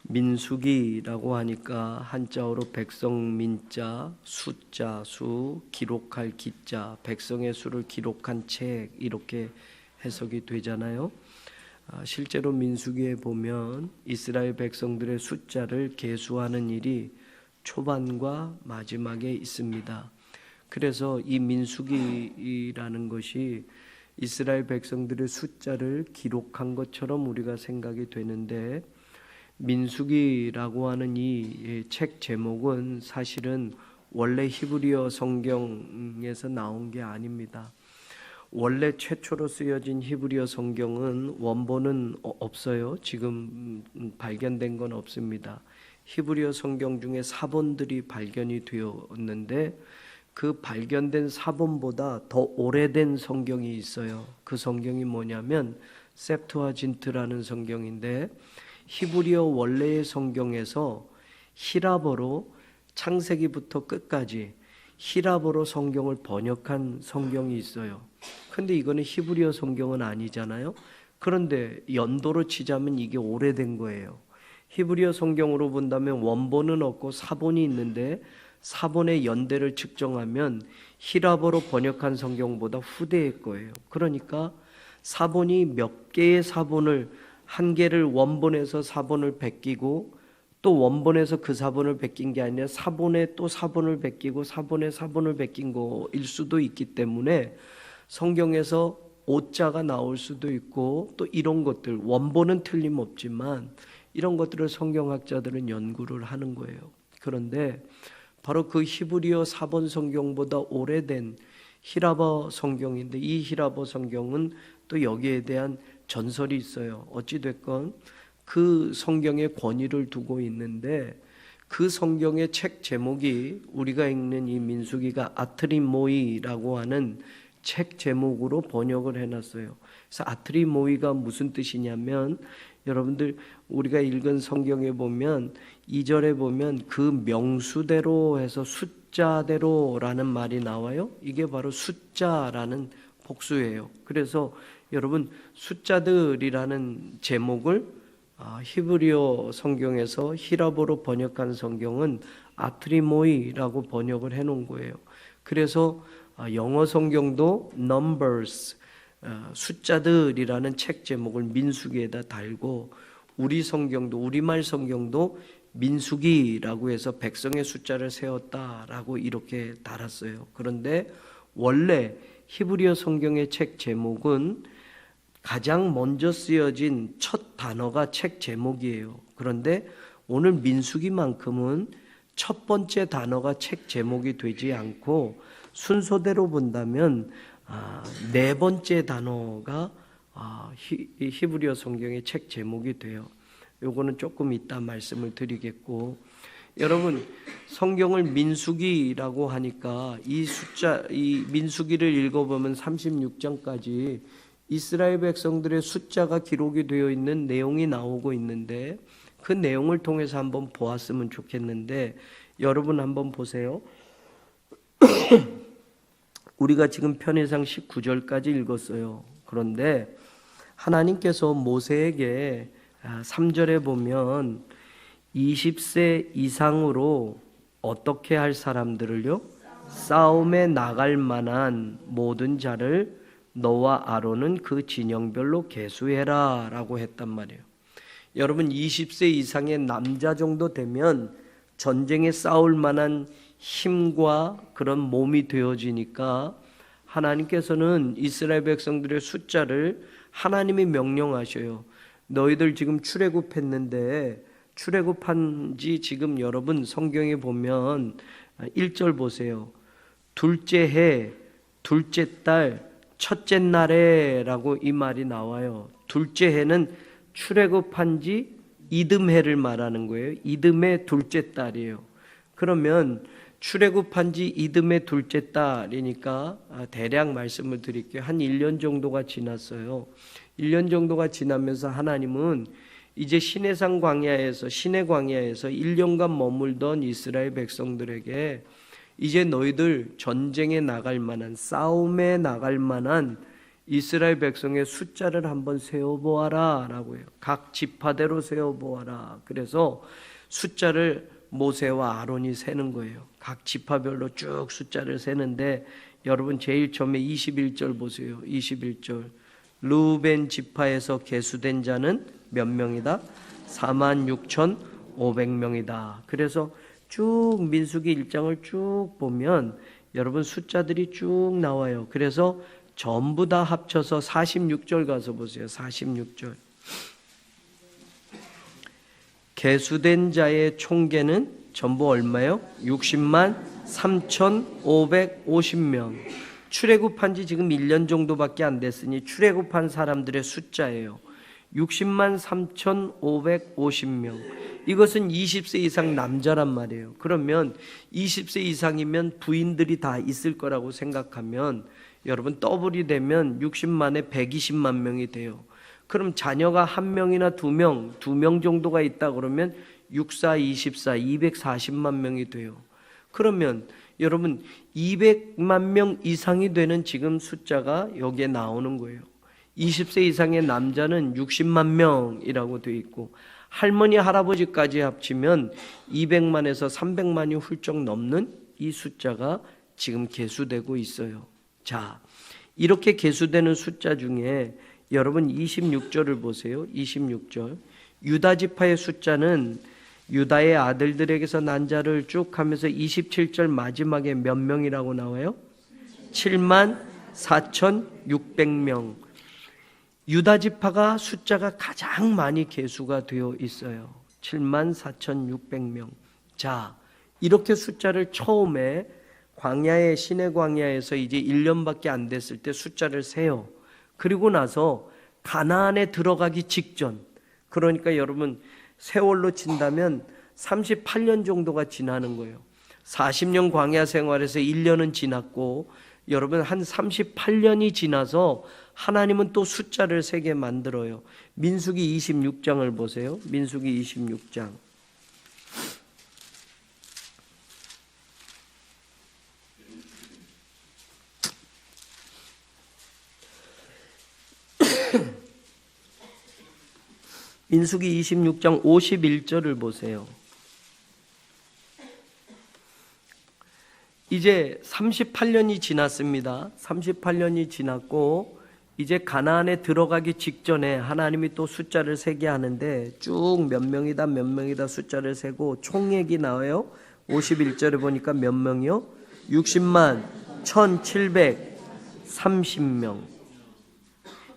민수기라고 하니까 한자어로 백성 민자, 숫자, 수, 기록할 기자, 백성의 수를 기록한 책 이렇게 해석이 되잖아요. 실제로 민수기에 보면 이스라엘 백성들의 숫자를 계수하는 일이 초반과 마지막에 있습니다. 그래서 이 민수기라는 것이 이스라엘 백성들의 숫자를 기록한 것처럼 우리가 생각이 되는데, 민수기라고 하는 이 책 제목은 사실은 원래 히브리어 성경에서 나온 게 아닙니다. 원래 최초로 쓰여진 히브리어 성경은 원본은 없어요. 지금 발견된 건 없습니다. 히브리어 성경 중에 사본들이 발견이 되었는데 그 발견된 사본보다 더 오래된 성경이 있어요. 그 성경이 뭐냐면 셉투아진트라는 성경인데, 히브리어 원래의 성경에서 히라버로 창세기부터 끝까지 히라버로 성경을 번역한 성경이 있어요. 근데 이거는 히브리어 성경은 아니잖아요. 그런데 연도로 치자면 이게 오래된 거예요. 히브리어 성경으로 본다면 원본은 없고 사본이 있는데 사본의 연대를 측정하면 히라버로 번역한 성경보다 후대의 거예요. 그러니까 사본이 몇 개의 사본을, 한 개를 원본에서 사본을 베끼고 또 원본에서 그 사본을 베낀 게 아니라 사본에 또 사본을 베끼고 사본에 사본을 베낀 거일 수도 있기 때문에 성경에서 오자가 나올 수도 있고, 또 이런 것들, 원본은 틀림없지만 이런 것들을 성경학자들은 연구를 하는 거예요. 그런데 바로 그 히브리어 사본 성경보다 오래된 히라버 성경인데, 이 히라버 성경은 또 여기에 대한 전설이 있어요. 어찌됐건 그 성경의 권위를 두고 있는데, 그 성경의 책 제목이 우리가 읽는 이 민수기가 아트리모이라고 하는 책 제목으로 번역을 해놨어요. 그래서 아트리모이가 무슨 뜻이냐면, 여러분들 우리가 읽은 성경에 보면 2절에 보면 그 명수대로 해서 숫자대로라는 말이 나와요. 이게 바로 숫자라는 복수예요. 그래서 여러분, 숫자들이라는 제목을 히브리어 성경에서 히라보로 번역한 성경은 아트리모이라고 번역을 해놓은 거예요. 그래서 영어 성경도 Numbers, 숫자들이라는 책 제목을 민수기에다 달고, 우리 성경도, 우리말 성경도 민수기라고 해서 백성의 숫자를 세웠다라고 이렇게 달았어요. 그런데 원래 히브리어 성경의 책 제목은 가장 먼저 쓰여진 첫 단어가 책 제목이에요. 그런데 오늘 민수기만큼은 첫 번째 단어가 책 제목이 되지 않고 순서대로 본다면 네 번째 단어가 히브리어 성경의 책 제목이 돼요. 요거는 조금 이따 말씀을 드리겠고, 여러분 성경을 민수기라고 하니까 이 민수기를 읽어보면 36장까지 이스라엘 백성들의 숫자가 기록이 되어 있는 내용이 나오고 있는데, 그 내용을 통해서 한번 보았으면 좋겠는데, 여러분 한번 보세요. 우리가 지금 편의상 19절까지 읽었어요. 그런데 하나님께서 모세에게 3절에 보면 20세 이상으로 어떻게 할 사람들을요? 싸움에 나갈 만한 모든 자를 너와 아론은 그 진영별로 계수해라 라고 했단 말이에요. 여러분 20세 이상의 남자 정도 되면 전쟁에 싸울 만한 힘과 그런 몸이 되어지니까 하나님께서는 이스라엘 백성들의 숫자를 하나님이 명령하셔요. 너희들 지금 출애굽했는데, 출애굽한 지 지금 여러분 성경에 보면 1절 보세요. 둘째 해, 둘째 달, 첫째 날에 라고 이 말이 나와요. 둘째 해는 출애굽한 지 이듬해를 말하는 거예요. 이듬해 둘째 달이에요. 그러면 출애굽한 지 이듬해 둘째 달이니까 대략 말씀을 드릴게요. 한 1년 정도가 지났어요. 1년 정도가 지나면서 하나님은 이제 시내산 광야에서, 시내 광야에서 1년간 머물던 이스라엘 백성들에게 이제 너희들 전쟁에 나갈 만한, 싸움에 나갈 만한 이스라엘 백성의 숫자를 한번 세어보아라 라고 해요. 각 지파대로 세어보아라. 그래서 숫자를 모세와 아론이 세는 거예요. 각 지파별로 쭉 숫자를 세는데 여러분 제일 처음에 21절 보세요. 21절 르우벤 지파에서 계수된 자는 몇 명이다? 46,500명이다. 그래서 쭉 민수기 1장을 쭉 보면 여러분 숫자들이 쭉 나와요. 그래서 전부 다 합쳐서 46절 가서 보세요. 46절 계수된 자의 총계는 전부 얼마요? 60만 3,550명. 출애굽한 지 지금 1년 정도밖에 안 됐으니 출애굽한 사람들의 숫자예요. 60만 3,550명. 이것은 20세 이상 남자란 말이에요. 그러면 20세 이상이면 부인들이 다 있을 거라고 생각하면 여러분 더블이 되면 60만에 120만 명이 돼요. 그럼 자녀가 한 명이나 두 명 정도가 있다 그러면 64, 24, 240만 명이 돼요. 그러면 여러분 200만 명 이상이 되는 지금 숫자가 여기에 나오는 거예요. 20세 이상의 남자는 60만 명이라고 되어 있고 할머니 할아버지까지 합치면 200만에서 300만이 훌쩍 넘는 이 숫자가 지금 계수되고 있어요. 자, 이렇게 계수되는 숫자 중에 여러분 26절을 보세요. 26절 유다 지파의 숫자는 유다의 아들들에게서 난 자를 쭉 하면서 27절 마지막에 몇 명이라고 나와요? 74,600명. 유다 지파가 숫자가 가장 많이 계수가 되어 있어요. 74,600명. 자, 이렇게 숫자를 처음에 광야의 시내 광야에서 이제 1년밖에 안 됐을 때 숫자를 세요. 그리고 나서 가나안에 들어가기 직전, 그러니까 여러분 세월로 친다면 38년 정도가 지나는 거예요. 40년 광야 생활에서 1년은 지났고 여러분 한 38년이 지나서 하나님은 또 숫자를 세게 만들어요. 민수기 26장을 보세요. 민수기 26장. 민수기 26장 51절을 보세요. 이제 38년이 지났습니다. 38년이 지났고 이제 가나안에 들어가기 직전에 하나님이 또 숫자를 세게 하는데 쭉 몇 명이다 숫자를 세고 총액이 나와요. 51절에 보니까 몇 명이요? 60만 1,730명.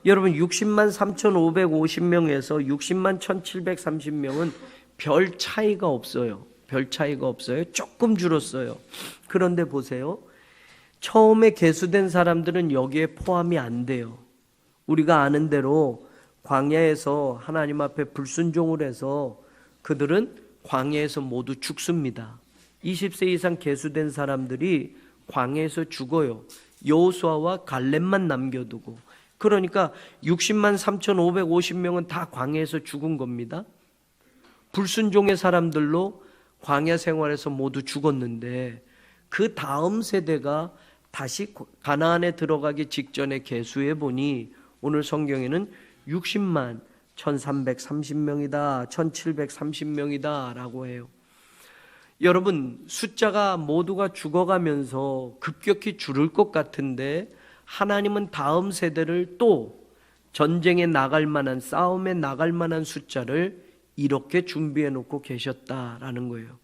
여러분 60만 3,550명에서 60만 1,730명은 별 차이가 없어요. 별 차이가 없어요. 조금 줄었어요. 그런데 보세요. 처음에 계수된 사람들은 여기에 포함이 안 돼요. 우리가 아는 대로 광야에서 하나님 앞에 불순종을 해서 그들은 광야에서 모두 죽습니다. 20세 이상 계수된 사람들이 광야에서 죽어요. 여호수아와 갈렙만 남겨두고. 그러니까 60만 3,550명은 다 광야에서 죽은 겁니다. 불순종의 사람들로 광야 생활에서 모두 죽었는데 그 다음 세대가 다시 가나안에 들어가기 직전에 계수해 보니 오늘 성경에는 60만 1,330명이다, 1,730명이다 라고 해요. 여러분 숫자가 모두가 죽어가면서 급격히 줄을 것 같은데 하나님은 다음 세대를 또 전쟁에 나갈 만한, 싸움에 나갈 만한 숫자를 이렇게 준비해 놓고 계셨다라는 거예요.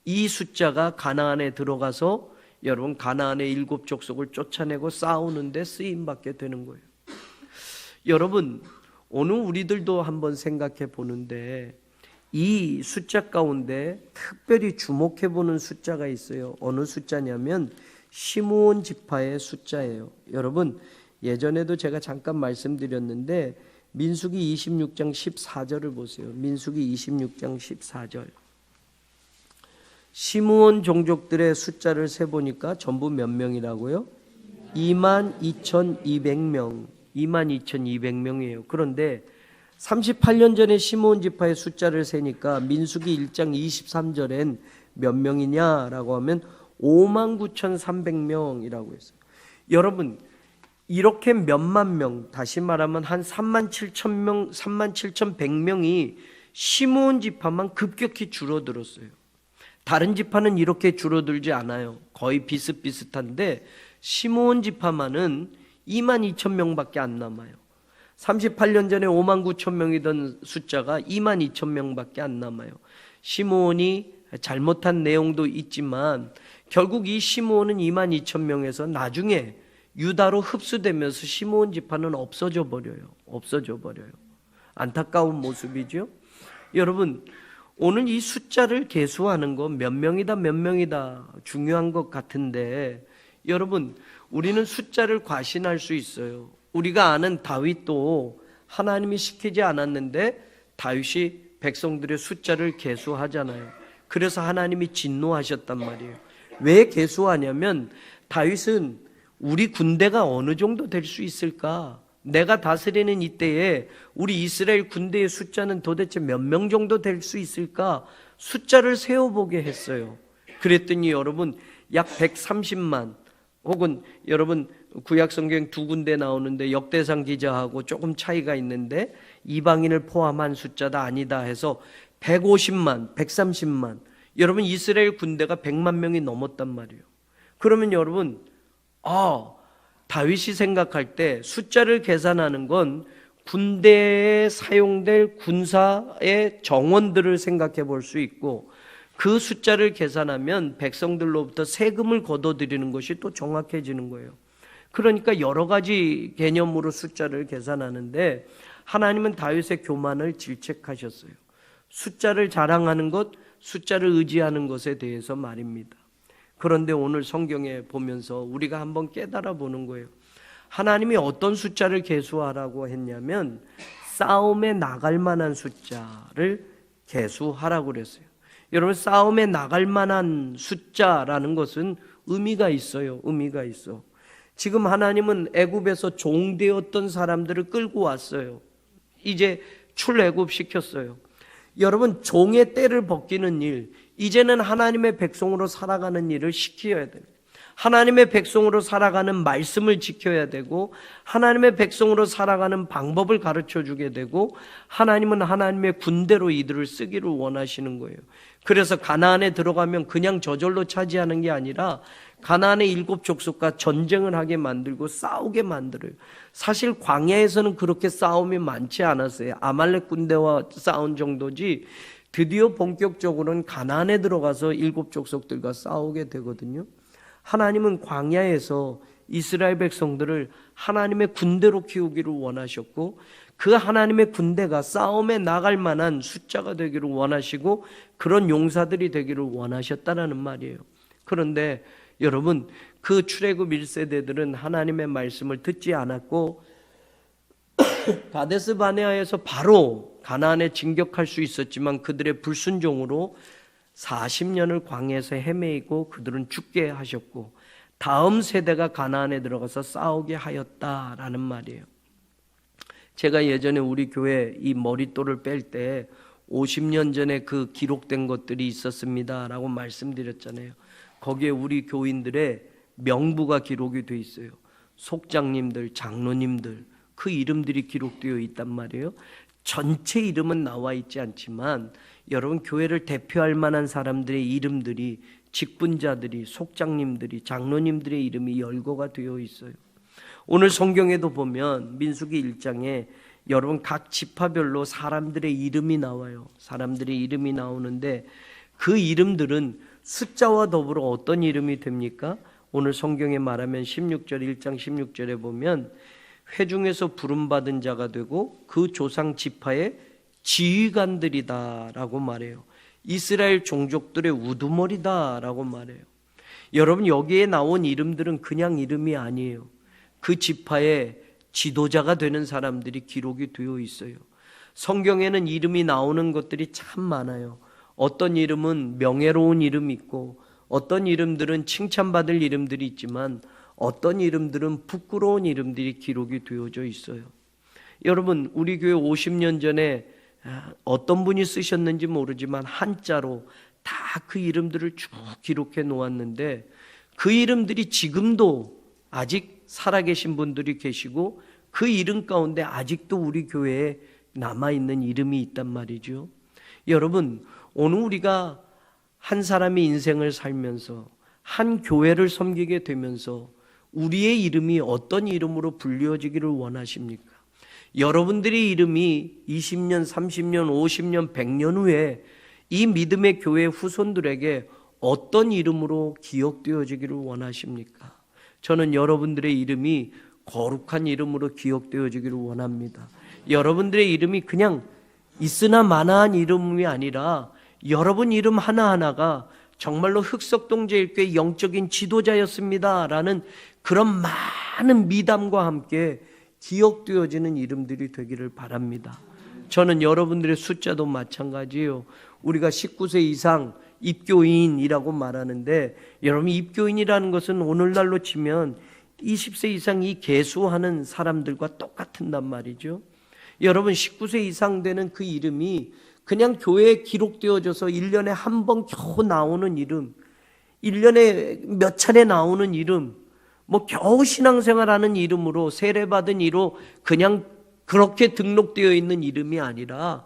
이 숫자가 가나안에 들어가서 여러분 가나안의 7 족속을 쫓아내고 싸우는데 쓰임받게 되는 거예요. 여러분 오늘 우리들도 한번 생각해 보는데 이 숫자 가운데 특별히 주목해 보는 숫자가 있어요. 어느 숫자냐면 시므온 지파의 숫자예요. 여러분 예전에도 제가 잠깐 말씀드렸는데 민수기 26장 14절을 보세요. 민수기 26장 14절. 시므온 종족들의 숫자를 세보니까 전부 몇 명이라고요? 22,200명. 22,200명이에요. 그런데 38년 전에 시므온 지파의 숫자를 세니까 민수기 1장 23절엔 몇 명이냐라고 하면 59,300명이라고 했어요. 여러분 이렇게 몇만 명, 다시 말하면 한 37,000명, 37,100명이 시므온 지파만 급격히 줄어들었어요. 다른 지파는 이렇게 줄어들지 않아요. 거의 비슷비슷한데 시므온 지파만은 22,000명밖에 안 남아요. 38년 전에 59,000명이던 숫자가 22,000명밖에 안 남아요. 시므온이 잘못한 내용도 있지만 결국 이 시므온은 22,000명에서 나중에 유다로 흡수되면서 시므온 지파는 없어져 버려요. 안타까운 모습이죠. 여러분, 오늘 이 숫자를 계수하는 거 몇 명이다 중요한 것 같은데, 여러분, 우리는 숫자를 과신할 수 있어요. 우리가 아는 다윗도 하나님이 시키지 않았는데 다윗이 백성들의 숫자를 계수하잖아요. 그래서 하나님이 진노하셨단 말이에요. 왜 계수하냐면 다윗은 우리 군대가 어느 정도 될 수 있을까? 내가 다스리는 이때에 우리 이스라엘 군대의 숫자는 도대체 몇 명 정도 될 수 있을까? 숫자를 세어보게 했어요. 그랬더니 여러분 약 130만, 혹은 여러분 구약성경 두 군데 나오는데 역대상 기자하고 조금 차이가 있는데 이방인을 포함한 숫자다 아니다 해서 150만, 130만, 여러분 이스라엘 군대가 100만 명이 넘었단 말이에요. 그러면 여러분 다윗이 생각할 때 숫자를 계산하는 건 군대에 사용될 군사의 정원들을 생각해 볼 수 있고, 그 숫자를 계산하면 백성들로부터 세금을 걷어들이는 것이 또 정확해지는 거예요. 그러니까 여러 가지 개념으로 숫자를 계산하는데 하나님은 다윗의 교만을 질책하셨어요. 숫자를 자랑하는 것, 숫자를 의지하는 것에 대해서 말입니다. 그런데 오늘 성경에 보면서 우리가 한번 깨달아 보는 거예요. 하나님이 어떤 숫자를 계수하라고 했냐면 싸움에 나갈 만한 숫자를 계수하라고 그랬어요. 여러분, 싸움에 나갈 만한 숫자라는 것은 의미가 있어요. 의미가 있어. 지금 하나님은 애굽에서 종되었던 사람들을 끌고 왔어요. 이제 출애굽 시켰어요. 여러분, 종의 때를 벗기는 일, 이제는 하나님의 백성으로 살아가는 일을 시켜야 돼요. 하나님의 백성으로 살아가는 말씀을 지켜야 되고, 하나님의 백성으로 살아가는 방법을 가르쳐 주게 되고, 하나님은 하나님의 군대로 이들을 쓰기를 원하시는 거예요. 그래서 가나안에 들어가면 그냥 저절로 차지하는 게 아니라 가나안의 7 족속과 전쟁을 하게 만들고 싸우게 만들어요. 사실 광야에서는 그렇게 싸움이 많지 않았어요. 아말렉 군대와 싸운 정도지 드디어 본격적으로는 가나안에 들어가서 7 족속들과 싸우게 되거든요. 하나님은 광야에서 이스라엘 백성들을 하나님의 군대로 키우기를 원하셨고, 그 하나님의 군대가 싸움에 나갈 만한 숫자가 되기를 원하시고 그런 용사들이 되기를 원하셨다라는 말이에요. 그런데 여러분, 그 출애굽 1세대들은 하나님의 말씀을 듣지 않았고 가데스 바네아에서 바로 가나안에 진격할 수 있었지만 그들의 불순종으로 40년을 광야에서 헤매이고 그들은 죽게 하셨고 다음 세대가 가나안에 들어가서 싸우게 하였다라는 말이에요. 제가 예전에 우리 교회 이 머릿돌을 뺄 때 50년 전에 그 기록된 것들이 있었습니다라고 말씀드렸잖아요. 거기에 우리 교인들의 명부가 기록이 돼 있어요. 속장님들, 장로님들, 그 이름들이 기록되어 있단 말이에요. 전체 이름은 나와 있지 않지만 여러분, 교회를 대표할 만한 사람들의 이름들이, 직분자들이, 속장님들이, 장로님들의 이름이 열거가 되어 있어요. 오늘 성경에도 보면 민수기 1장에 여러분 각 지파별로 사람들의 이름이 나와요. 사람들의 이름이 나오는데 그 이름들은 숫자와 더불어 어떤 이름이 됩니까? 오늘 성경에 말하면 16절, 1장 16절에 보면 회중에서 부름받은 자가 되고 그 조상 지파의 지휘관들이다라고 말해요. 이스라엘 종족들의 우두머리다라고 말해요. 여러분, 여기에 나온 이름들은 그냥 이름이 아니에요. 그 지파의 지도자가 되는 사람들이 기록이 되어 있어요. 성경에는 이름이 나오는 것들이 참 많아요. 어떤 이름은 명예로운 이름이 있고 어떤 이름들은 칭찬받을 이름들이 있지만 어떤 이름들은 부끄러운 이름들이 기록이 되어져 있어요. 여러분, 우리 교회 50년 전에 어떤 분이 쓰셨는지 모르지만 한자로 다 그 이름들을 쭉 기록해 놓았는데 그 이름들이 지금도 아직 살아계신 분들이 계시고 그 이름 가운데 아직도 우리 교회에 남아있는 이름이 있단 말이죠. 여러분, 오늘 우리가 한 사람의 인생을 살면서 한 교회를 섬기게 되면서 우리의 이름이 어떤 이름으로 불리워지기를 원하십니까? 여러분들의 이름이 20년, 30년, 50년, 100년 후에 이 믿음의 교회 후손들에게 어떤 이름으로 기억되어지기를 원하십니까? 저는 여러분들의 이름이 거룩한 이름으로 기억되어지기를 원합니다. 여러분들의 이름이 그냥 있으나 마나한 이름이 아니라 여러분 이름 하나하나가 정말로 흑석동제일교회 영적인 지도자였습니다 라는 그런 많은 미담과 함께 기억되어지는 이름들이 되기를 바랍니다. 저는 여러분들의 숫자도 마찬가지예요. 우리가 19세 이상 입교인이라고 말하는데, 여러분 입교인이라는 것은 오늘날로 치면 20세 이상 이 계수하는 사람들과 똑같은단 말이죠. 여러분 19세 이상 되는 그 이름이 그냥 교회에 기록되어져서 1년에 한 번 겨우 나오는 이름, 1년에 몇 차례 나오는 이름, 뭐 겨우 신앙생활하는 이름으로 세례받은 이로 그냥 그렇게 등록되어 있는 이름이 아니라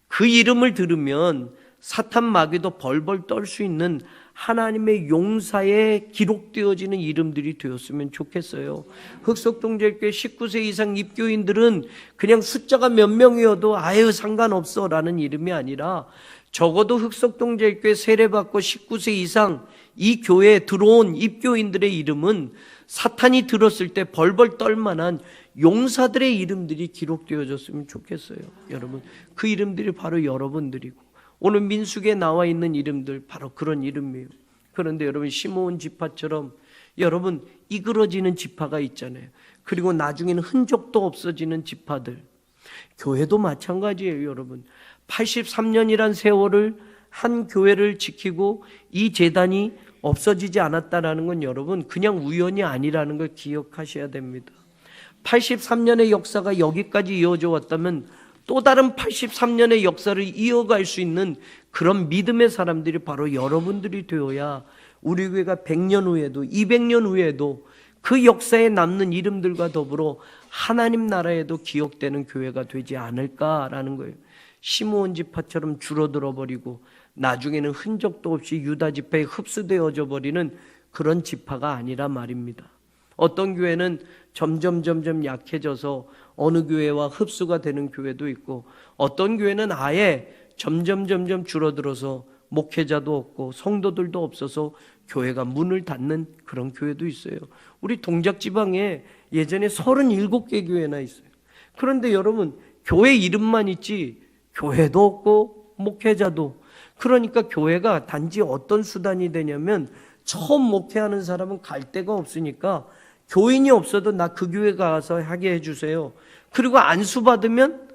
그 이름을 들으면 사탄 마귀도 벌벌 떨 수 있는 하나님의 용사에 기록되어지는 이름들이 되었으면 좋겠어요. 흑석동제일교회 19세 이상 입교인들은 그냥 숫자가 몇 명이어도 아유 상관없어 라는 이름이 아니라 적어도 흑석동제일교회 세례받고 19세 이상 이 교회에 들어온 입교인들의 이름은 사탄이 들었을 때 벌벌 떨만한 용사들의 이름들이 기록되어졌으면 좋겠어요. 여러분, 그 이름들이 바로 여러분들이고 오늘 민수기에 나와 있는 이름들 바로 그런 이름이에요. 그런데 여러분 시므온 지파처럼 여러분 이그러지는 지파가 있잖아요. 그리고 나중에는 흔적도 없어지는 지파들. 교회도 마찬가지예요. 여러분 83년이란 세월을 한 교회를 지키고 이 재단이 없어지지 않았다는 건 여러분 그냥 우연이 아니라는 걸 기억하셔야 됩니다. 83년의 역사가 여기까지 이어져 왔다면 또 다른 83년의 역사를 이어갈 수 있는 그런 믿음의 사람들이 바로 여러분들이 되어야 우리 교회가 100년 후에도 200년 후에도 그 역사에 남는 이름들과 더불어 하나님 나라에도 기억되는 교회가 되지 않을까라는 거예요. 시므온 지파처럼 줄어들어 버리고 나중에는 흔적도 없이 유다 지파에 흡수되어져 버리는 그런 지파가 아니라 말입니다. 어떤 교회는 점점 약해져서 어느 교회와 흡수가 되는 교회도 있고 어떤 교회는 아예 점점 줄어들어서 목회자도 없고 성도들도 없어서 교회가 문을 닫는 그런 교회도 있어요. 우리 동작지방에 예전에 37개 교회나 있어요. 그런데 여러분 교회 이름만 있지 교회도 없고 목회자도. 그러니까 교회가 단지 어떤 수단이 되냐면 처음 목회하는 사람은 갈 데가 없으니까 교인이 없어도 나 그 교회 가서 하게 해주세요. 그리고 안수받으면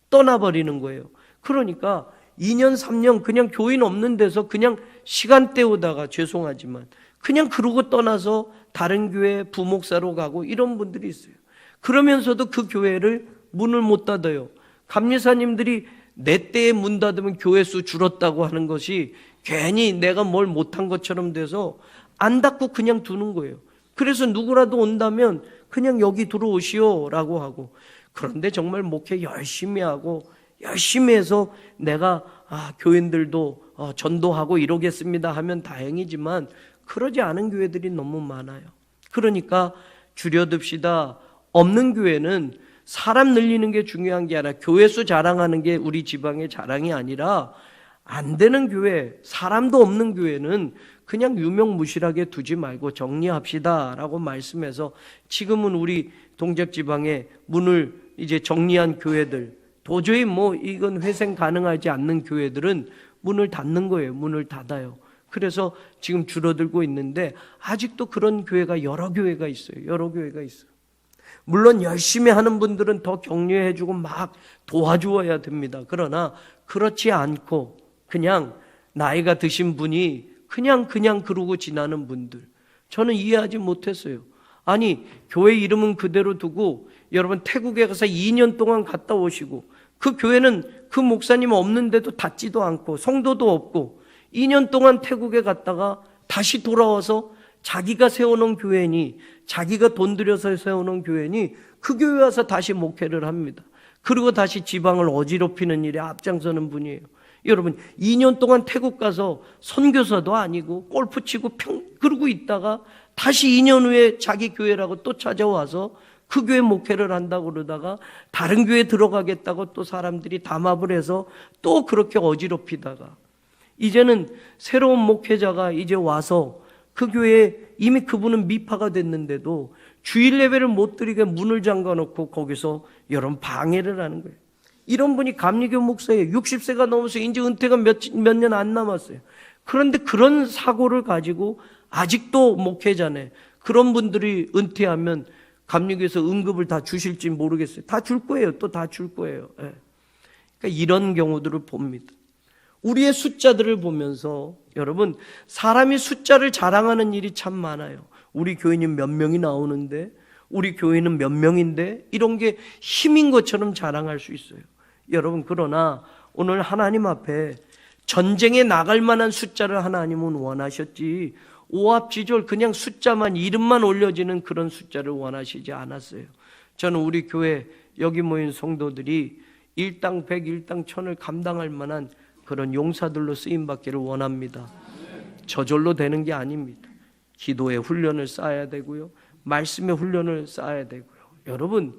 떠나버리는 거예요. 그러니까 2년 3년 그냥 교인 없는 데서 그냥 시간 때우다가 죄송하지만 그냥 그러고 떠나서 다른 교회 부목사로 가고 이런 분들이 있어요. 그러면서도 그 교회를 문을 못 닫아요. 감리사님들이 내 때에 문 닫으면 교회 수 줄었다고 하는 것이 괜히 내가 뭘 못한 것처럼 돼서 안 닫고 그냥 두는 거예요. 그래서 누구라도 온다면 그냥 여기 들어오시오 라고 하고, 그런데 정말 목회 열심히 하고 열심히 해서 내가 교인들도 전도하고 이러겠습니다 하면 다행이지만 그러지 않은 교회들이 너무 많아요. 그러니까 줄여둡시다. 없는 교회는 사람 늘리는 게 중요한 게 아니라 교회 수 자랑하는 게 우리 지방의 자랑이 아니라 안 되는 교회, 사람도 없는 교회는 그냥 유명무실하게 두지 말고 정리합시다 라고 말씀해서 지금은 우리 동작지방에 문을 이제 정리한 교회들, 도저히 이건 회생 가능하지 않는 교회들은 문을 닫는 거예요. 문을 닫아요. 그래서 지금 줄어들고 있는데 아직도 그런 교회가 여러 교회가 있어요. 여러 교회가 있어요. 물론 열심히 하는 분들은 더 격려해주고 막 도와주어야 됩니다. 그러나 그렇지 않고 그냥 나이가 드신 분이 그냥 그러고 지나는 분들, 저는 이해하지 못했어요. 아니 교회 이름은 그대로 두고 여러분 태국에 가서 2년 동안 갔다 오시고 그 교회는 그 목사님 없는데도 닫지도 않고 성도도 없고 2년 동안 태국에 갔다가 다시 돌아와서 자기가 세워놓은 교회니, 자기가 돈 들여서 세워놓은 교회니 그 교회 와서 다시 목회를 합니다. 그리고 다시 지방을 어지럽히는 일에 앞장서는 분이에요. 여러분, 2년 동안 태국 가서 선교사도 아니고 골프 치고 그러고 있다가 다시 2년 후에 자기 교회라고 또 찾아와서 그 교회 목회를 한다고 그러다가 다른 교회 들어가겠다고 또 사람들이 담합을 해서 또 그렇게 어지럽히다가 이제는 새로운 목회자가 이제 와서 그 교회에 이미 그분은 미파가 됐는데도 주일 예배를 못 드리게 문을 잠가놓고 거기서 여러분 방해를 하는 거예요. 이런 분이 감리교 목사예요. 60세가 넘어서 이제 은퇴가 몇 년 안 남았어요. 그런데 그런 사고를 가지고 아직도 목회자네. 그런 분들이 은퇴하면 감리교에서 응급을 다 주실지 모르겠어요. 다 줄 거예요. 또 다 줄 거예요. 예. 그러니까 이런 경우들을 봅니다. 우리의 숫자들을 보면서 여러분, 사람이 숫자를 자랑하는 일이 참 많아요. 우리 교인이 몇 명이 나오는데, 우리 교회는 몇 명인데, 이런 게 힘인 것처럼 자랑할 수 있어요. 여러분, 그러나 오늘 하나님 앞에 전쟁에 나갈 만한 숫자를 하나님은 원하셨지, 오합지졸 그냥 숫자만, 이름만 올려지는 그런 숫자를 원하시지 않았어요. 저는 우리 교회 여기 모인 성도들이 일당 100, 일당 1000을 감당할 만한 그런 용사들로 쓰임받기를 원합니다. 저절로 되는 게 아닙니다. 기도의 훈련을 쌓아야 되고요, 말씀의 훈련을 쌓아야 되고요. 여러분,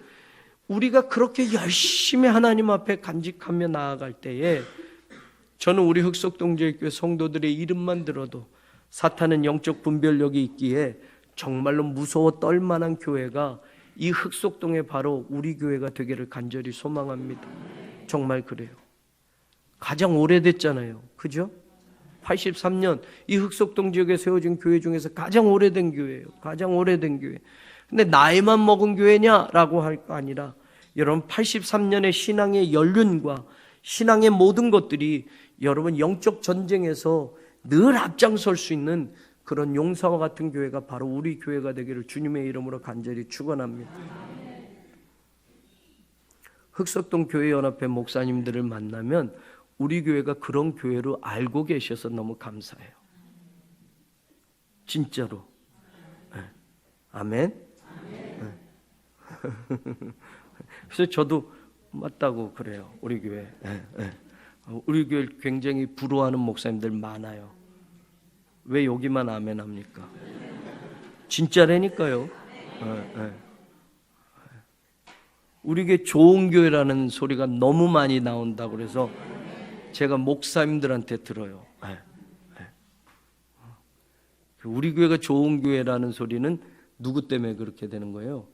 우리가 그렇게 열심히 하나님 앞에 간직하며 나아갈 때에 저는 우리 흑석동제일교회 성도들의 이름만 들어도 사탄은 영적 분별력이 있기에 정말로 무서워 떨만한 교회가 이 흑석동에 바로 우리 교회가 되기를 간절히 소망합니다. 정말 그래요. 가장 오래됐잖아요. 그죠? 83년 이 흑석동 지역에 세워진 교회 중에서 가장 오래된 교회예요. 가장 오래된 교회. 근데 나이만 먹은 교회냐라고 할 거 아니라 여러분, 83년의 신앙의 연륜과 신앙의 모든 것들이 여러분 영적 전쟁에서 늘 앞장설 수 있는 그런 용사와 같은 교회가 바로 우리 교회가 되기를 주님의 이름으로 간절히 축원합니다. 흑석동 교회연합회 목사님들을 만나면 우리 교회가 그런 교회로 알고 계셔서 너무 감사해요. 진짜로. 네. 아멘. 네. 그래서 저도 맞다고 그래요. 우리 교회. 네. 네. 우리 교회 굉장히 부러워하는 목사님들 많아요. 왜 여기만 아멘 합니까? 진짜라니까요. 네. 네. 우리 교회 좋은 교회라는 소리가 너무 많이 나온다고 그래서 제가 목사님들한테 들어요. 네. 네. 우리 교회가 좋은 교회라는 소리는 누구 때문에 그렇게 되는 거예요?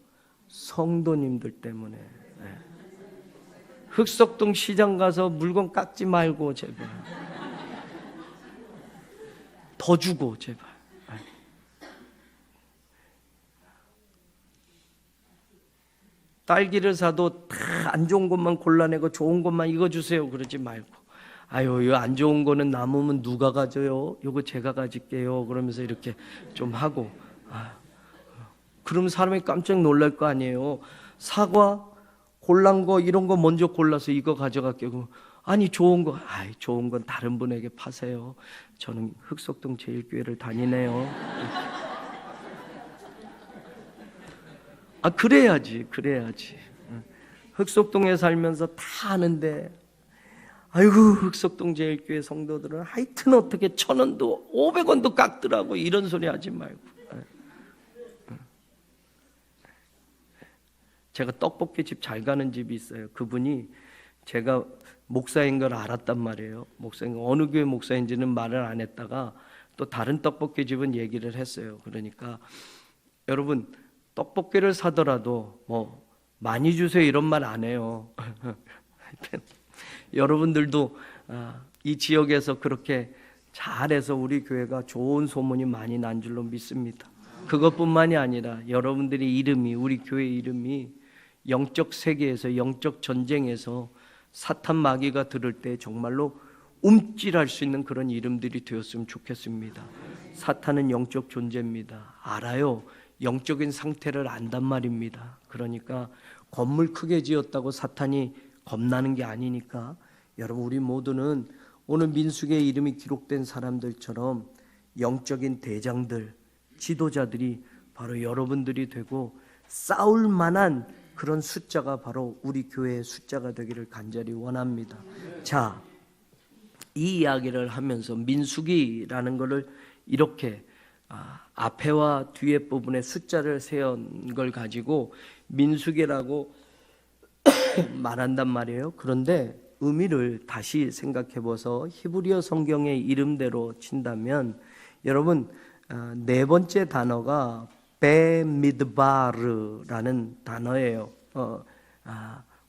성도님들 때문에. 네. 흑석동 시장 가서 물건 깎지 말고 제발. 더 주고 제발. 네. 딸기를 사도 다 안 좋은 것만 골라내고 좋은 것만 이거 주세요 그러지 말고, 아유, 이거 안 좋은 거는 남으면 누가 가져요? 이거 제가 가질게요. 그러면서 이렇게 좀 하고, 그러면 사람이 깜짝 놀랄 거 아니에요. 사과, 골란 거 이런 거 먼저 골라서 이거 가져갈게요. 아니, 좋은 거, 좋은 건 다른 분에게 파세요. 저는 흑석동 제일교회를 다니네요. 그래야지. 흑석동에 살면서 다 아는데, 아이고, 흑석동 제일교회 성도들은 하여튼 어떻게 1000원도 500원도 깎더라고, 이런 소리 하지 말고. 제가 떡볶이집 잘 가는 집이 있어요. 그분이 제가 목사인 걸 알았단 말이에요. 목사인 거, 어느 교회 목사인지는 말을 안 했다가 또 다른 떡볶이집은 얘기를 했어요. 그러니까 여러분, 떡볶이를 사더라도 뭐 많이 주세요 이런 말 안 해요. 하여튼 여러분들도 이 지역에서 그렇게 잘해서 우리 교회가 좋은 소문이 많이 난 줄로 믿습니다. 그것뿐만이 아니라 여러분들의 이름이, 우리 교회 이름이 영적 세계에서, 영적 전쟁에서 사탄 마귀가 들을 때 정말로 움찔할 수 있는 그런 이름들이 되었으면 좋겠습니다. 사탄은 영적 존재입니다. 알아요. 영적인 상태를 안단 말입니다. 그러니까 건물 크게 지었다고 사탄이 겁나는 게 아니니까 여러분, 우리 모두는 오늘 민수기의 이름이 기록된 사람들처럼 영적인 대장들, 지도자들이 바로 여러분들이 되고 싸울 만한 그런 숫자가 바로 우리 교회의 숫자가 되기를 간절히 원합니다. 자, 이 이야기를 하면서 민수기라는 것을 이렇게 앞에와 뒤에 부분에 숫자를 세운 걸 가지고 민수기라고 말한단 말이에요. 그런데 의미를 다시 생각해 보서 히브리어 성경의 이름대로 친다면 여러분 네 번째 단어가 베미드바르라는 단어예요.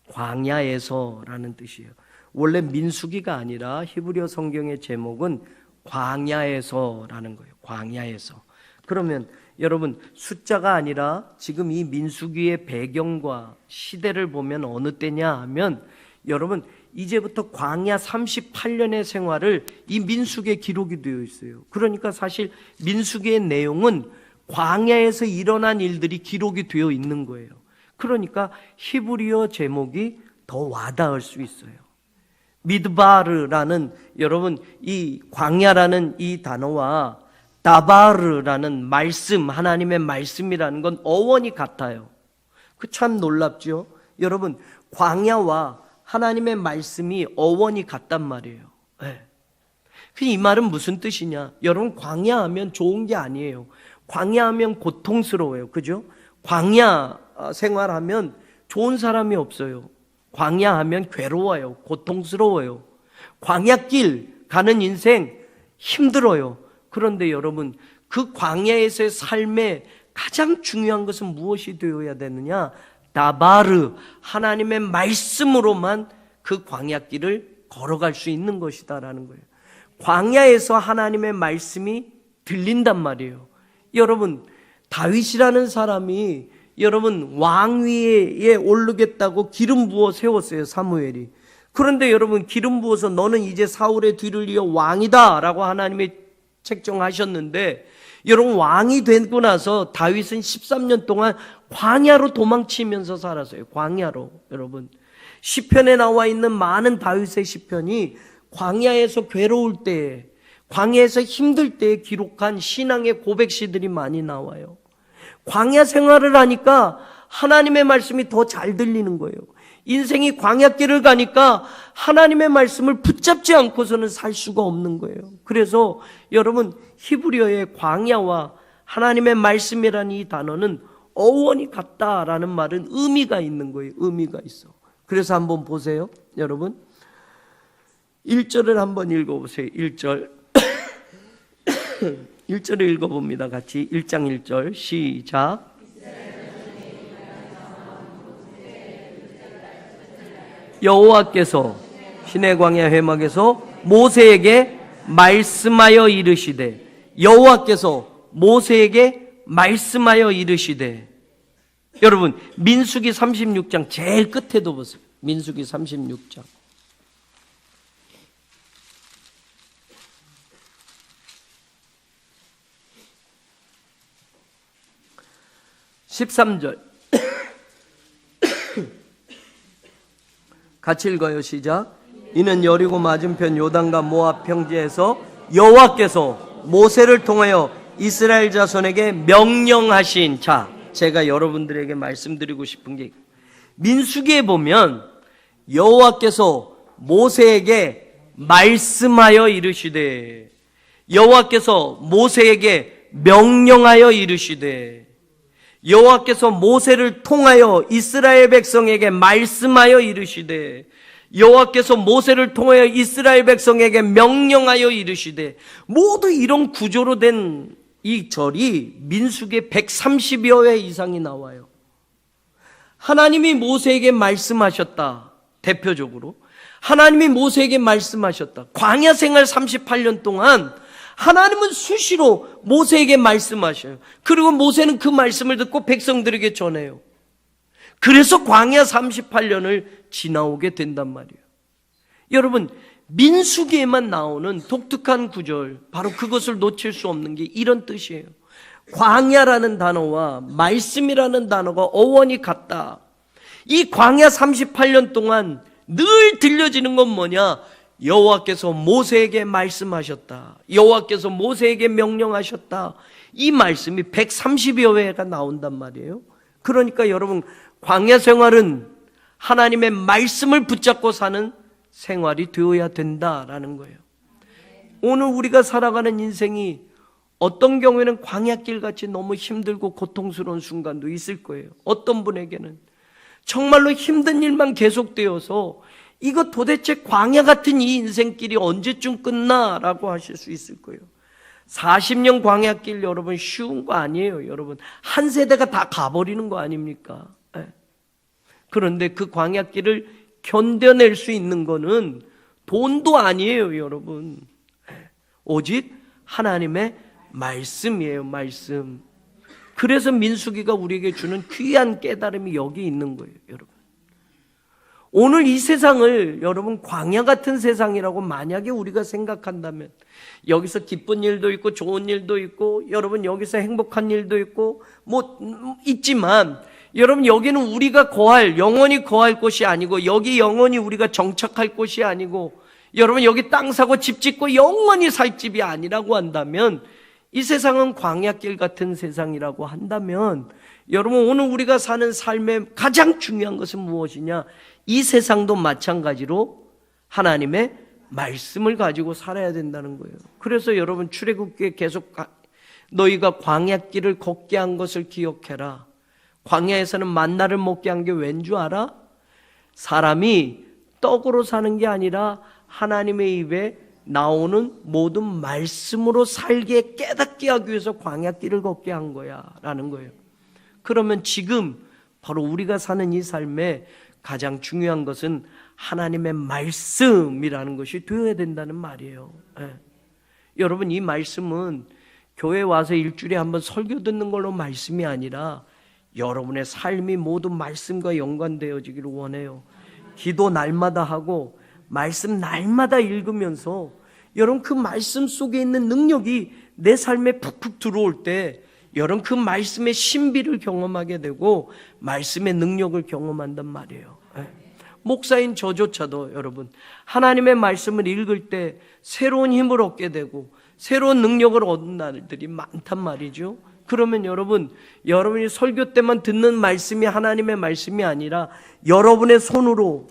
광야에서라는 뜻이에요. 원래 민수기가 아니라 히브리어 성경의 제목은 광야에서라는 거예요. 광야에서. 그러면 여러분 숫자가 아니라 지금 이 민수기의 배경과 시대를 보면 어느 때냐 하면 여러분 이제부터 광야 38년의 생활을 이 민수기에 기록이 되어 있어요. 그러니까 사실 민수기의 내용은 광야에서 일어난 일들이 기록이 되어 있는 거예요. 그러니까 히브리어 제목이 더 와닿을 수 있어요. 미드바르라는 여러분 이 광야라는 이 단어와 다바르라는 말씀, 하나님의 말씀이라는 건 어원이 같아요. 그 참 놀랍죠? 여러분 광야와 하나님의 말씀이 어원이 같단 말이에요. 네. 이 말은 무슨 뜻이냐? 여러분 광야하면 좋은 게 아니에요. 광야하면 고통스러워요. 그죠? 광야 생활하면 좋은 사람이 없어요. 광야하면 괴로워요. 고통스러워요. 광야길 가는 인생 힘들어요. 그런데 여러분 그 광야에서의 삶의 가장 중요한 것은 무엇이 되어야 되느냐? 다바르, 하나님의 말씀으로만 그 광야길을 걸어갈 수 있는 것이다라는 거예요. 광야에서 하나님의 말씀이 들린단 말이에요. 여러분 다윗이라는 사람이 여러분 왕위에 오르겠다고 기름 부어 세웠어요. 사무엘이. 그런데 여러분 기름 부어서 너는 이제 사울의 뒤를 이어 왕이다 라고 하나님이 책정하셨는데 여러분 왕이 되고 나서 다윗은 13년 동안 광야로 도망치면서 살았어요. 광야로. 여러분 시편에 나와 있는 많은 다윗의 시편이 광야에서 괴로울 때에, 광야에서 힘들 때에 기록한 신앙의 고백시들이 많이 나와요. 광야 생활을 하니까 하나님의 말씀이 더 잘 들리는 거예요. 인생이 광야길을 가니까 하나님의 말씀을 붙잡지 않고서는 살 수가 없는 거예요. 그래서 여러분 히브리어의 광야와 하나님의 말씀이라는 이 단어는 어원이 같다라는 말은 의미가 있는 거예요. 의미가 있어. 그래서 한번 보세요. 여러분 1절을 한번 읽어보세요. 1절 1절을 읽어봅니다. 같이 1장 1절 시작. 여호와께서 시내 광야 회막에서 모세에게 말씀하여 이르시되, 여호와께서 모세에게 말씀하여 이르시되. 여러분 민수기 36장 제일 끝에도 보세요. 민수기 36장 13절 같이 읽어요. 시작. 이는 여리고 맞은편 요단과 모압 평지에서 여호와께서 모세를 통하여 이스라엘 자손에게 명령하신. 자, 제가 여러분들에게 말씀드리고 싶은 게 민수기에 보면 여호와께서 모세에게 말씀하여 이르시되, 여호와께서 모세에게 명령하여 이르시되, 여호와께서 모세를 통하여 이스라엘 백성에게 말씀하여 이르시되, 여호와께서 모세를 통하여 이스라엘 백성에게 명령하여 이르시되. 모두 이런 구조로 된 이 절이 민수기에 130여 회 이상이 나와요. 하나님이 모세에게 말씀하셨다. 대표적으로 하나님이 모세에게 말씀하셨다. 광야 생활 38년 동안 하나님은 수시로 모세에게 말씀하셔요. 그리고 모세는 그 말씀을 듣고 백성들에게 전해요. 그래서 광야 38년을 지나오게 된단 말이에요. 여러분 민수기에만 나오는 독특한 구절, 바로 그것을 놓칠 수 없는 게 이런 뜻이에요. 광야라는 단어와 말씀이라는 단어가 어원이 같다. 이 광야 38년 동안 늘 들려지는 건 뭐냐? 여호와께서 모세에게 말씀하셨다. 여호와께서 모세에게 명령하셨다. 이 말씀이 130여 회가 나온단 말이에요. 그러니까 여러분, 광야 생활은 하나님의 말씀을 붙잡고 사는 생활이 되어야 된다라는 거예요. 오늘 우리가 살아가는 인생이 어떤 경우에는 광야길 같이 너무 힘들고 고통스러운 순간도 있을 거예요. 어떤 분에게는 정말로 힘든 일만 계속되어서 이거 도대체 광야 같은 이 인생길이 언제쯤 끝나라고 하실 수 있을 거예요. 40년 광야길 여러분 쉬운 거 아니에요. 여러분 한 세대가 다 가버리는 거 아닙니까? 그런데 그 광야길을 견뎌낼 수 있는 거는 돈도 아니에요. 여러분 오직 하나님의 말씀이에요. 말씀. 그래서 민수기가 우리에게 주는 귀한 깨달음이 여기 있는 거예요. 여러분 오늘 이 세상을 여러분 광야 같은 세상이라고 만약에 우리가 생각한다면 여기서 기쁜 일도 있고 좋은 일도 있고 여러분 여기서 행복한 일도 있고 있지만 여러분 여기는 우리가 영원히 거할 곳이 아니고 여기 영원히 우리가 정착할 곳이 아니고 여러분 여기 땅 사고 집 짓고 영원히 살 집이 아니라고 한다면 이 세상은 광야길 같은 세상이라고 한다면 여러분 오늘 우리가 사는 삶의 가장 중요한 것은 무엇이냐? 이 세상도 마찬가지로 하나님의 말씀을 가지고 살아야 된다는 거예요. 그래서 여러분 출애굽기에 계속 너희가 광야길을 걷게 한 것을 기억해라. 광야에서는 만나를 먹게 한 게 왠 줄 알아? 사람이 떡으로 사는 게 아니라 하나님의 입에 나오는 모든 말씀으로 살게 깨닫게 하기 위해서 광야길을 걷게 한 거야 라는 거예요. 그러면 지금 바로 우리가 사는 이 삶에 가장 중요한 것은 하나님의 말씀이라는 것이 되어야 된다는 말이에요. 여러분 이 말씀은 교회 와서 일주일에 한번 설교 듣는 걸로 말씀이 아니라 여러분의 삶이 모두 말씀과 연관되어지기를 원해요. 기도 날마다 하고 말씀 날마다 읽으면서 여러분 그 말씀 속에 있는 능력이 내 삶에 푹푹 들어올 때 여러분 그 말씀의 신비를 경험하게 되고 말씀의 능력을 경험한단 말이에요. 목사인 저조차도 여러분 하나님의 말씀을 읽을 때 새로운 힘을 얻게 되고 새로운 능력을 얻는 날들이 많단 말이죠. 그러면 여러분이 설교 때만 듣는 말씀이 하나님의 말씀이 아니라 여러분의 손으로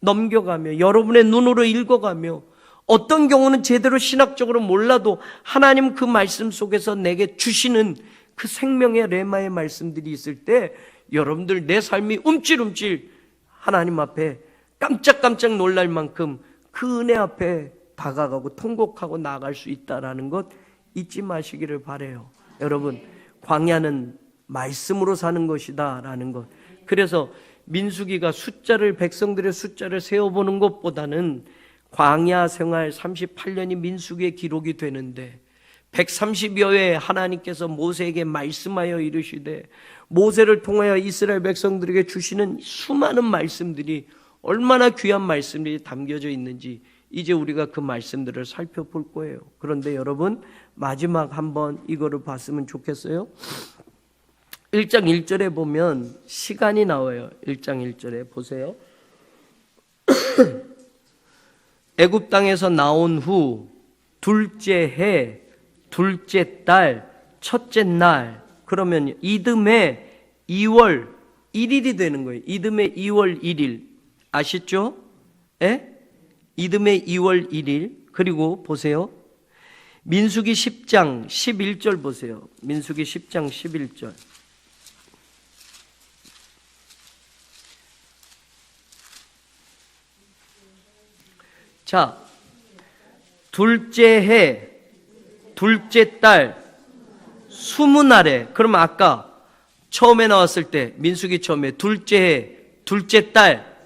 넘겨가며 여러분의 눈으로 읽어가며 어떤 경우는 제대로 신학적으로 몰라도 하나님 그 말씀 속에서 내게 주시는 그 생명의 레마의 말씀들이 있을 때 여러분들 내 삶이 움찔움찔 하나님 앞에 깜짝깜짝 놀랄 만큼 그 은혜 앞에 다가가고 통곡하고 나아갈 수 있다는 것 잊지 마시기를 바라요. 여러분 광야는 말씀으로 사는 것이다 라는 것. 그래서 민수기가 백성들의 숫자를 세어보는 것보다는 광야 생활 38년이 민수기에 기록이 되는데 130여 회 하나님께서 모세에게 말씀하여 이르시되 모세를 통하여 이스라엘 백성들에게 주시는 수많은 말씀들이 얼마나 귀한 말씀들이 담겨져 있는지 이제 우리가 그 말씀들을 살펴볼 거예요. 그런데 여러분 마지막 한번 이거를 봤으면 좋겠어요. 1장 1절에 보면 시간이 나와요. 1장 1절에 보세요. 애굽 땅에서 나온 후 둘째 해, 둘째 달, 첫째 날, 그러면 이듬해 2월 1일이 되는 거예요. 이듬해 2월 1일 아시죠? 예? 이듬해 2월 1일. 그리고 보세요. 민수기 10장 11절 보세요. 민수기 10장 11절. 자, 둘째 해, 둘째 달, 20날에, 그러면 아까 처음에 나왔을 때, 민수기 처음에 둘째 해, 둘째 달,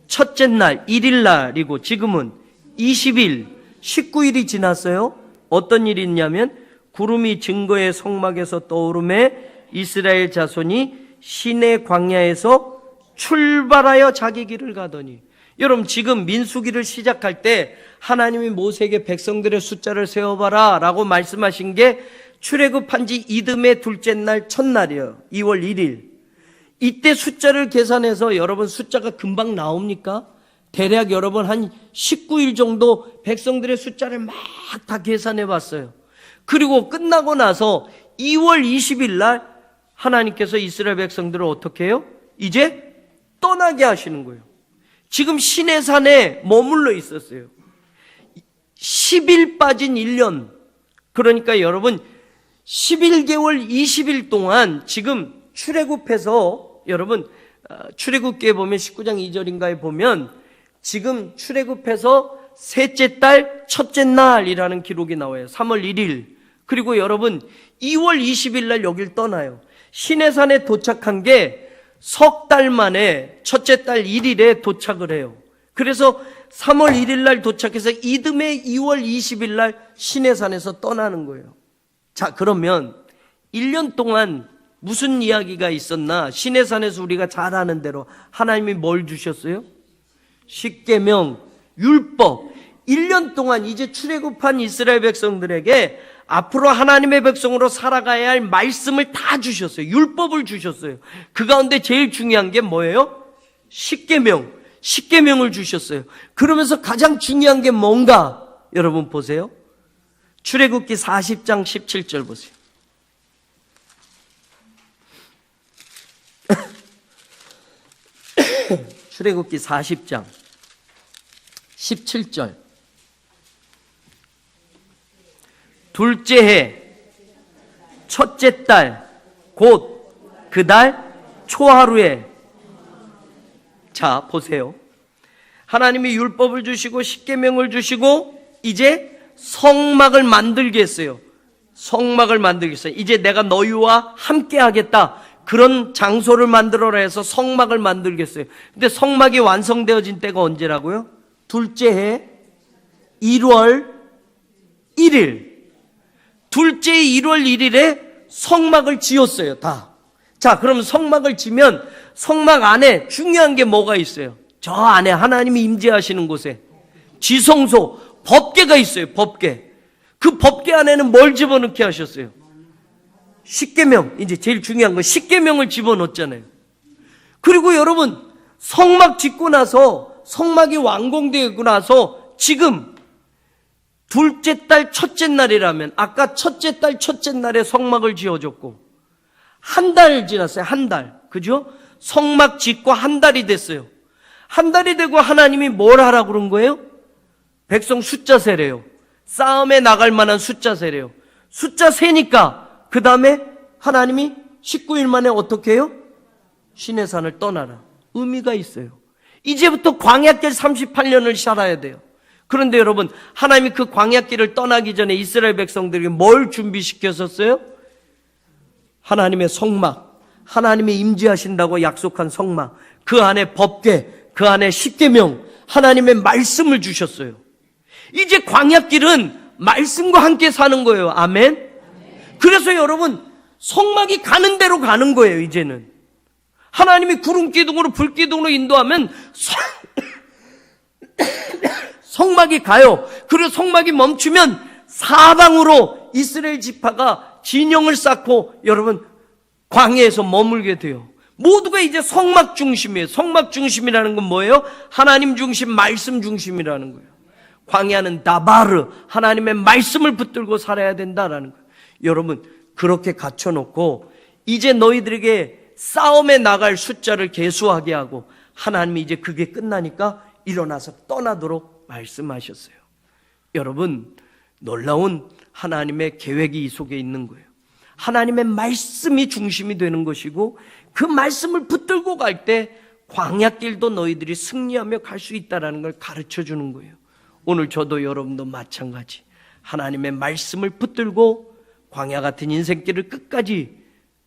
첫째 날, 1일 날이고 지금은 20일, 19일이 지났어요. 어떤 일이 있냐면 구름이 증거의 성막에서 떠오르매 이스라엘 자손이 시내 광야에서 출발하여 자기 길을 가더니, 여러분 지금 민수기를 시작할 때 하나님이 모세에게 백성들의 숫자를 세어봐라 라고 말씀하신 게 출애굽한 지 이듬해 둘째 날 첫날이에요. 2월 1일. 이때 숫자를 계산해서 여러분 숫자가 금방 나옵니까? 대략 여러분 한 19일 정도 백성들의 숫자를 막 다 계산해 봤어요. 그리고 끝나고 나서 2월 20일 날 하나님께서 이스라엘 백성들을 어떻게 해요? 이제 떠나게 하시는 거예요. 지금 시내산에 머물러 있었어요. 10일 빠진 1년. 그러니까 여러분 11개월 20일 동안 지금 출애굽해서 여러분 출애굽기에 보면 19장 2절인가에 보면 지금 출애굽해서 셋째 달 첫째 날이라는 기록이 나와요. 3월 1일. 그리고 여러분 2월 20일 날 여길 떠나요. 시내산에 도착한 게 석 달 만에 첫째 달 1일에 도착을 해요. 그래서 3월 1일 날 도착해서 이듬해 2월 20일 날 시내산에서 떠나는 거예요. 자, 그러면 1년 동안 무슨 이야기가 있었나? 시내산에서 우리가 잘 아는 대로 하나님이 뭘 주셨어요? 십계명, 율법. 1년 동안 이제 출애굽한 이스라엘 백성들에게 앞으로 하나님의 백성으로 살아가야 할 말씀을 다 주셨어요. 율법을 주셨어요. 그 가운데 제일 중요한 게 뭐예요? 십계명. 십계명을 주셨어요. 그러면서 가장 중요한 게 뭔가? 여러분 보세요. 출애굽기 40장 17절 보세요. 출애굽기 40장 17절. 둘째 해 첫째 달 곧 그 달 초하루에. 자, 보세요. 하나님이 율법을 주시고 십계명을 주시고 이제 성막을 만들게 했어요. 성막을 만들겠어요. 이제 내가 너희와 함께 하겠다. 그런 장소를 만들어라 해서 성막을 만들겠어요. 근데 성막이 완성되어진 때가 언제라고요? 둘째 해 1월 1일. 둘째 1월 1일에 성막을 지었어요, 다. 자, 그럼 성막을 지면 성막 안에 중요한 게 뭐가 있어요? 저 안에 하나님이 임재하시는 곳에 지성소, 법궤가 있어요, 법궤. 그 법궤 안에는 뭘 집어넣게 하셨어요? 십계명. 이제 제일 중요한 건 십계명을 집어넣었잖아요. 그리고 여러분, 성막 짓고 나서 성막이 완공되고 나서 지금 둘째 달 첫째 날이라면 아까 첫째 달 첫째 날에 성막을 지어줬고 한 달 지났어요. 한 달. 그죠? 성막 짓고 한 달이 됐어요. 한 달이 되고 하나님이 뭘 하라고 그런 거예요? 백성 숫자 세래요. 싸움에 나갈 만한 숫자 세래요. 숫자 세니까 그 다음에 하나님이 19일 만에 어떻게 해요? 시내산을 떠나라. 의미가 있어요. 이제부터 광야길 38년을 살아야 돼요. 그런데 여러분, 하나님이 그 광야길을 떠나기 전에 이스라엘 백성들에게 뭘 준비시켰었어요? 하나님의 성막, 하나님이 임재하신다고 약속한 성막, 그 안에 법궤, 그 안에 십계명, 하나님의 말씀을 주셨어요. 이제 광야길은 말씀과 함께 사는 거예요. 아멘? 그래서 여러분, 성막이 가는 대로 가는 거예요, 이제는. 하나님이 구름 기둥으로 불 기둥으로 인도하면 성막이 가요. 그리고 성막이 멈추면 사방으로 이스라엘 지파가 진영을 쌓고 여러분 광야에서 머물게 돼요. 모두가 이제 성막 중심이에요. 성막 중심이라는 건 뭐예요? 하나님 중심, 말씀 중심이라는 거예요. 광야는 다바르, 하나님의 말씀을 붙들고 살아야 된다라는 거예요. 여러분, 그렇게 갖춰놓고 이제 너희들에게 싸움에 나갈 숫자를 계수하게 하고 하나님이 이제 그게 끝나니까 일어나서 떠나도록 말씀하셨어요. 여러분, 놀라운 하나님의 계획이 이 속에 있는 거예요. 하나님의 말씀이 중심이 되는 것이고 그 말씀을 붙들고 갈 때 광야길도 너희들이 승리하며 갈 수 있다는 걸 가르쳐 주는 거예요. 오늘 저도 여러분도 마찬가지 하나님의 말씀을 붙들고 광야 같은 인생길을 끝까지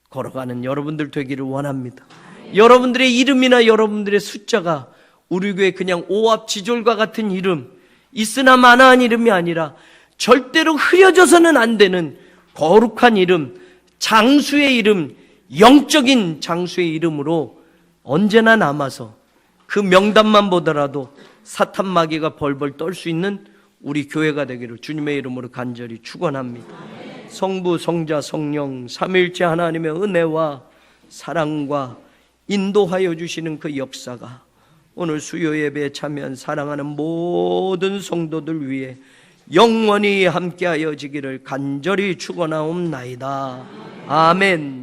걸어가는 여러분들 되기를 원합니다. 여러분들의 이름이나 여러분들의 숫자가 우리 교회 그냥 오합지졸과 같은 이름, 있으나 마나한 이름이 아니라 절대로 흐려져서는 안 되는 거룩한 이름, 장수의 이름, 영적인 장수의 이름으로 언제나 남아서 그 명단만 보더라도 사탄 마귀가 벌벌 떨 수 있는 우리 교회가 되기를 주님의 이름으로 간절히 축원합니다. 성부, 성자, 성령 삼위일체 하나님의 은혜와 사랑과 인도하여 주시는 그 역사가 오늘 수요 예배에 참여한 사랑하는 모든 성도들 위해 영원히 함께하여 지기를 간절히 축원하옵나이다. 아멘.